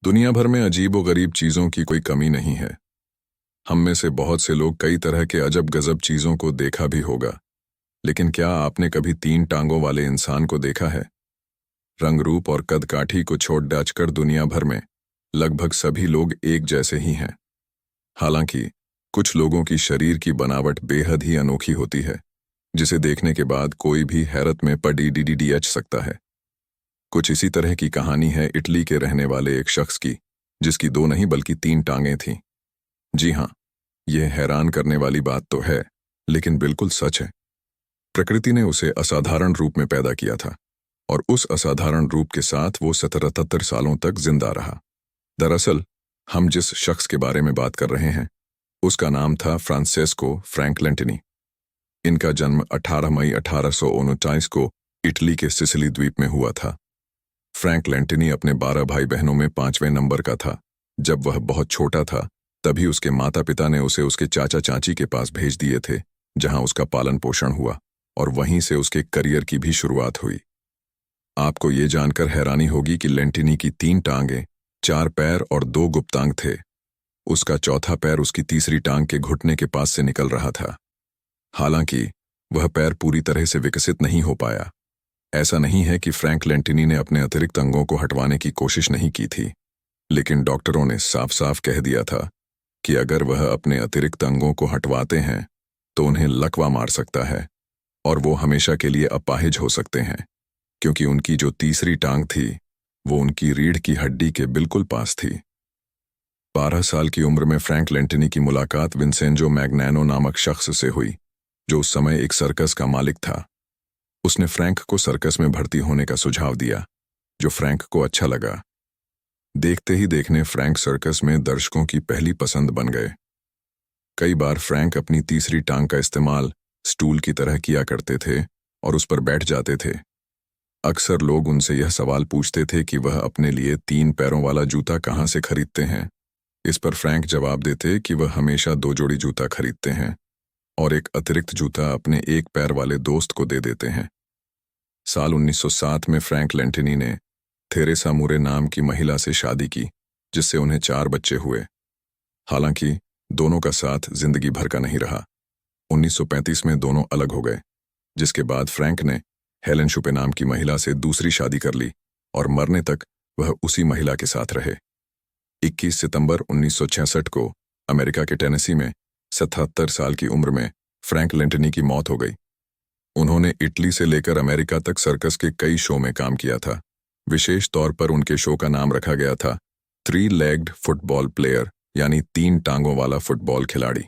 दुनिया भर में अजीब व गरीब चीज़ों की कोई कमी नहीं है। हम में से बहुत से लोग कई तरह के अजब गजब चीज़ों को देखा भी होगा, लेकिन क्या आपने कभी 3 टांगों वाले इंसान को देखा है? रंग रूप और कद काठी को छोड़ डाचकर दुनिया भर में लगभग सभी लोग एक जैसे ही हैं। हालांकि कुछ लोगों की शरीर की बनावट बेहद ही अनोखी होती है, जिसे देखने के बाद कोई भी हैरत में पड़ी सकता है। कुछ इसी तरह की कहानी है इटली के रहने वाले एक शख्स की, जिसकी 2 नहीं बल्कि 3 टांगें थीं। जी हाँ, यह हैरान करने वाली बात तो है, लेकिन बिल्कुल सच है। प्रकृति ने उसे असाधारण रूप में पैदा किया था और उस असाधारण रूप के साथ वो 77 सालों तक जिंदा रहा। दरअसल हम जिस शख्स के बारे में बात कर रहे हैं, उसका नाम था फ्रांसेस्को फ्रैंक लेंटिनी। इनका जन्म 18 मई 1839 को इटली के सिसिली द्वीप में हुआ था। फ्रैंक लेंटिनी अपने 12 भाई बहनों में 5वें नंबर का था। जब वह बहुत छोटा था, तभी उसके माता पिता ने उसे उसके चाचा चाची के पास भेज दिए थे, जहां उसका पालन पोषण हुआ और वहीं से उसके करियर की भी शुरुआत हुई। आपको ये जानकर हैरानी होगी कि लेंटिनी की 3 टांगें, 4 पैर और 2 गुप्तांग थे। उसका चौथा पैर उसकी तीसरी टांग के घुटने के पास से निकल रहा था। हालांकि वह पैर पूरी तरह से विकसित नहीं हो पाया। ऐसा नहीं है कि फ्रैंक लेंटिनी ने अपने अतिरिक्त अंगों को हटवाने की कोशिश नहीं की थी, लेकिन डॉक्टरों ने साफ साफ कह दिया था कि अगर वह अपने अतिरिक्त अंगों को हटवाते हैं तो उन्हें लकवा मार सकता है और वो हमेशा के लिए अपाहिज हो सकते हैं, क्योंकि उनकी जो तीसरी टांग थी वो उनकी रीढ़ की हड्डी के बिल्कुल पास थी। 12 साल की उम्र में फ्रैंक लेंटिनी की मुलाकात विंसेंजो मैग्नैनो नामक शख्स से हुई, जो उस समय एक सर्कस का मालिक था। उसने फ्रैंक को सर्कस में भर्ती होने का सुझाव दिया, जो फ्रैंक को अच्छा लगा। देखते ही देखने फ्रैंक सर्कस में दर्शकों की पहली पसंद बन गए। कई बार फ्रैंक अपनी तीसरी टांग का इस्तेमाल स्टूल की तरह किया करते थे और उस पर बैठ जाते थे। अक्सर लोग उनसे यह सवाल पूछते थे कि वह अपने लिए 3 पैरों वाला जूता कहाँ से खरीदते हैं। इस पर फ्रैंक जवाब देते कि वह हमेशा 2 जोड़ी जूता खरीदते हैं और एक अतिरिक्त जूता अपने 1 पैर वाले दोस्त को दे देते हैं। साल 1907 में फ्रैंक लेंटिनी ने थेरेसा मूरे नाम की महिला से शादी की, जिससे उन्हें 4 बच्चे हुए। हालांकि दोनों का साथ जिंदगी भर का नहीं रहा। 1935 में दोनों अलग हो गए, जिसके बाद फ्रैंक ने हेलेन शुपे नाम की महिला से दूसरी शादी कर ली और मरने तक वह उसी महिला के साथ रहे। 21 सितंबर 1966 को अमेरिका के टेनेसी में 77 साल की उम्र में फ्रैंक लेंटिनी की मौत हो गई। उन्होंने इटली से लेकर अमेरिका तक सर्कस के कई शो में काम किया था। विशेष तौर पर उनके शो का नाम रखा गया था 3 लेग्ड फुटबॉल प्लेयर, यानी 3 टांगों वाला फुटबॉल खिलाड़ी।